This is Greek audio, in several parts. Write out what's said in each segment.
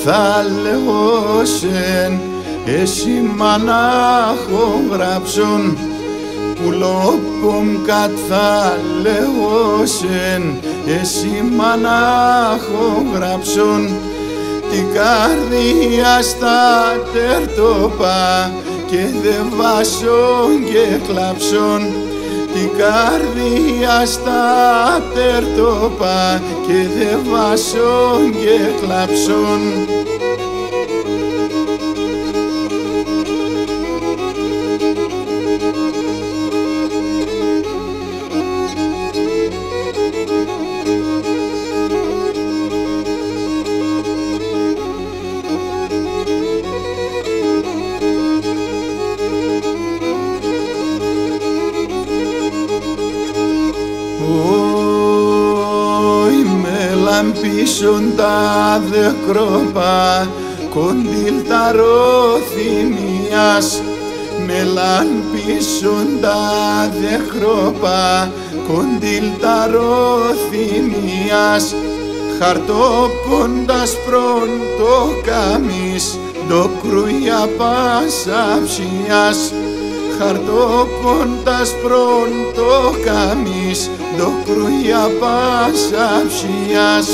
Θα λεγόσεν εσύ μανάχο γράψον πουλόπομ κατ' θα λεγόσεν εσύ μανάχο γράψον την καρδία στα τερτόπα και δε βάσον και κλάψον την καρδία στα τερτόπα και δε βάσον και κλάψον. Πίσον τα δεκρόπα κοντήλ τα ροθυμίας μελάν πίσον τα δεκρόπα κοντήλ τα ροθυμίας χαρτόποντας προν το καμίς το κρούια πασαψίας χαρτόποντας προν το καμίς το κρούια πασαψίας.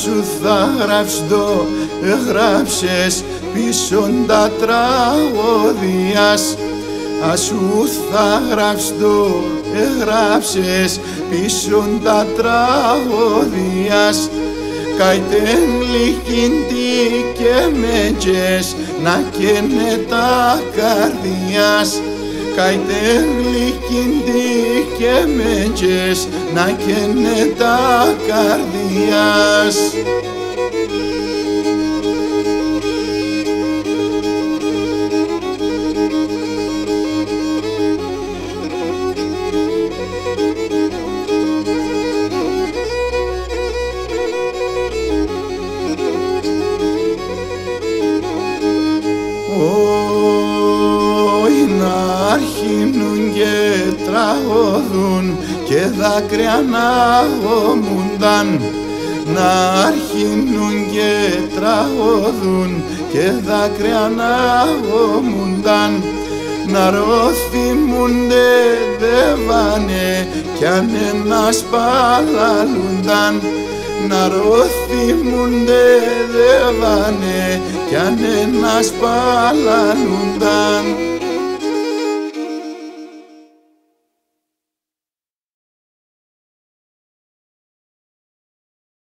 Σου θα γράψω, έγραψες πίσον τα τραγωδίας. Ασού θα γράψω, έγραψες πίσον τα τραγωδίας. Καητέν λυκίντι και μέτζες να καίνε τα καρδίας. Καητέν λυκίντι και μέτζες να καίνε τα καρδίας. Αρχίνουν και τραγωδούν και δάκρυα να γομούνταν. Να αρχίνουν και τραγωδούν και δάκρυα να γομούνταν. Να ρωθυμούνται δε βάνε κι αν ένας παλαλούνταν. Να ρωθυμούνται δε βάνε κι αν ένας παλαλούνταν.